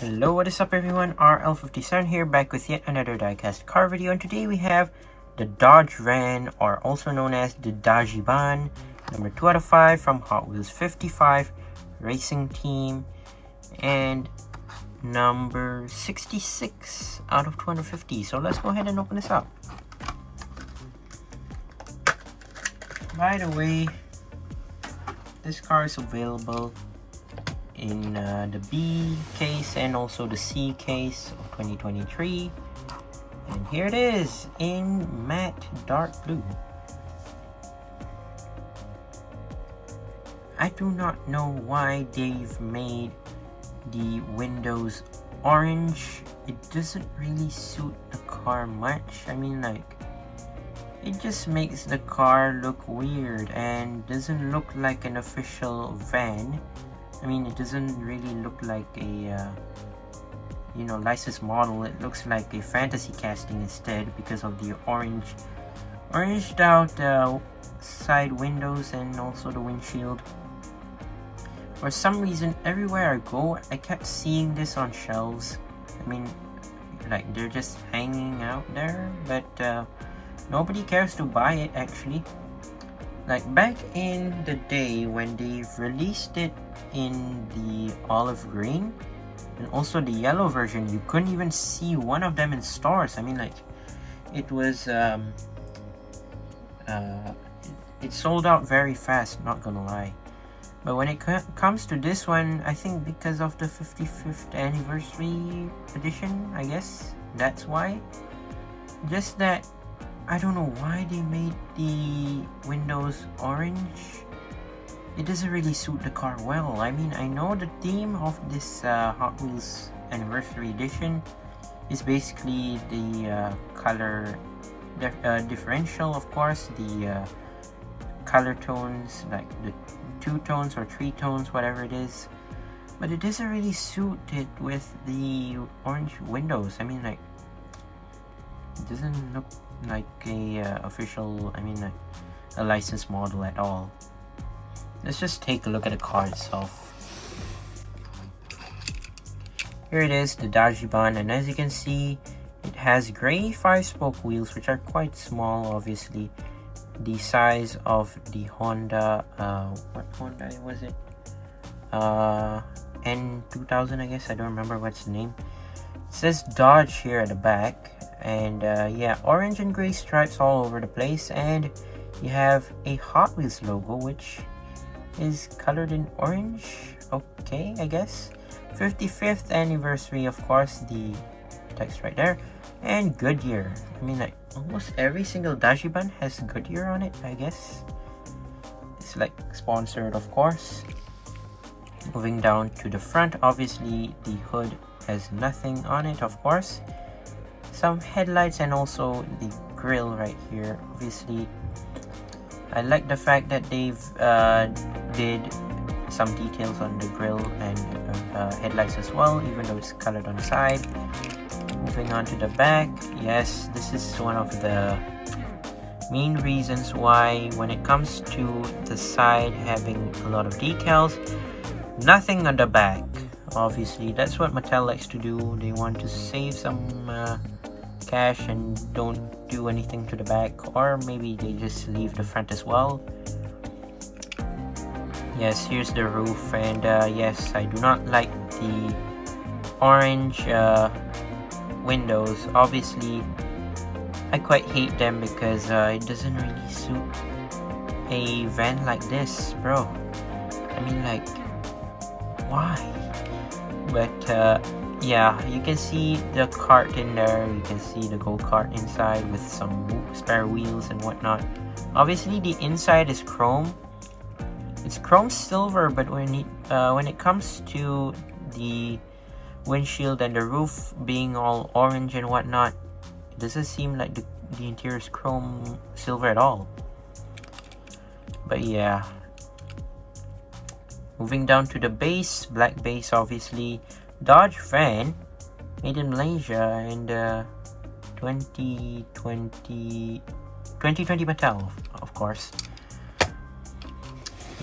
Hello, what is up everyone, RL57 here, back with yet another diecast car video, and today we have the Dodgevan, or also known as the Dodgevan, number 2 out of 5 from Hot Wheels 55 Racing Team, and number 66 out of 250. So let's go ahead and open this up. By the way, this car is available in the B case and also the C case of 2023, and here it is in matte dark blue. I do not know why they've made the windows orange. It doesn't really suit the car much. I mean, like, it just makes the car look weird and doesn't look like an official van. I mean, it doesn't really look like a licensed model. It looks like a fantasy casting instead because of the oranged out side windows and also the windshield. For some reason, everywhere I go, I kept seeing this on shelves. I mean, like, they're just hanging out there, but nobody cares to buy it actually. Like, back in the day when they released it in the olive green and also the yellow version, you couldn't even see one of them in stores. I mean, like, it was it sold out very fast, not gonna lie. But when it comes to this one, I think because of the 55th anniversary edition, I guess that's why. Just that I don't know why they made the windows orange. It doesn't really suit the car well. I mean, I know the theme of this Hot Wheels Anniversary Edition is basically the color differential, of course, the color tones, like the 2 tones or 3 tones, whatever it is. But it doesn't really suit it with the orange windows. I mean, like, it doesn't look like a official, I mean, like a licensed model at all. Let's just take a look at the car itself. Here it is, the Dodgevan, and as you can see, it has gray 5-spoke wheels, which are quite small, obviously. The size of the Honda, what Honda was it? N2000, I guess. I don't remember what's the name. It says Dodge here at the back. And yeah, orange and gray stripes all over the place, and you have a Hot Wheels logo which is colored in orange. Okay, I guess 55th anniversary, of course, the text right there, and Goodyear. I mean, like, almost every single Dodgevan has Goodyear on it, I guess. It's like sponsored, of course. Moving down to the front, obviously the hood has nothing on it, of course. Some headlights and also the grill right here. Obviously, I like the fact that they've did some details on the grill and headlights as well, even though it's colored on the side. Moving on to the back, yes, this is one of the main reasons why when it comes to the side having a lot of decals, nothing on the back. Obviously, that's what Mattel likes to do. They want to save some cash and don't do anything to the back, or maybe they just leave the front as well. Yes, here's the roof, and yes, I do not like the orange windows. Obviously, I quite hate them because it doesn't really suit a van like this, bro. I mean, like, why? But yeah, you can see the cart in there. You can see the go-kart inside with some spare wheels and whatnot. Obviously, the inside is chrome. It's chrome silver, but when it comes to the windshield and the roof being all orange and whatnot, it doesn't seem like the interior is chrome silver at all. But yeah. Moving down to the base, black base, obviously. Dodgevan, made in Malaysia, and 2020 Mattel, of course.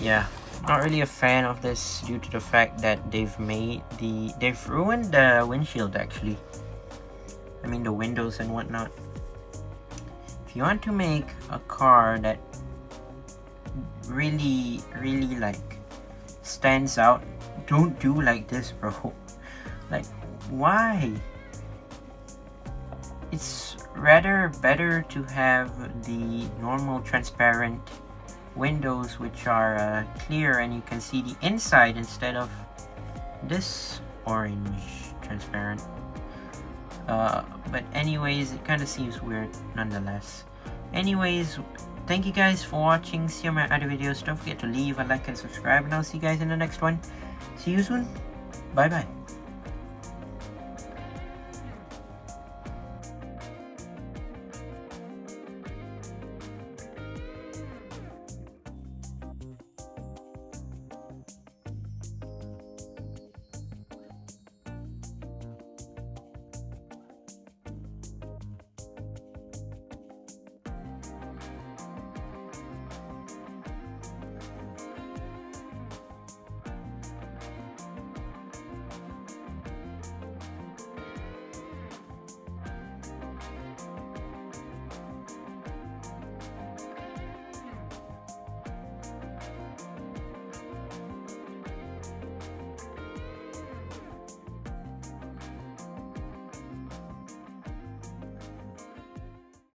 Yeah, Not really a fan of this due to the fact that they've ruined the windshield actually. I mean the windows and whatnot. If you want to make a car that really like stands out, don't do like this, bro. Like, why? It's rather better to have the normal transparent windows which are clear and you can see the inside instead of this orange transparent. But anyways, it kind of seems weird nonetheless. Anyways, thank you guys for watching. See you on my other videos. Don't forget to leave a like and subscribe, and I'll see you guys in the next one. See you soon. Bye bye.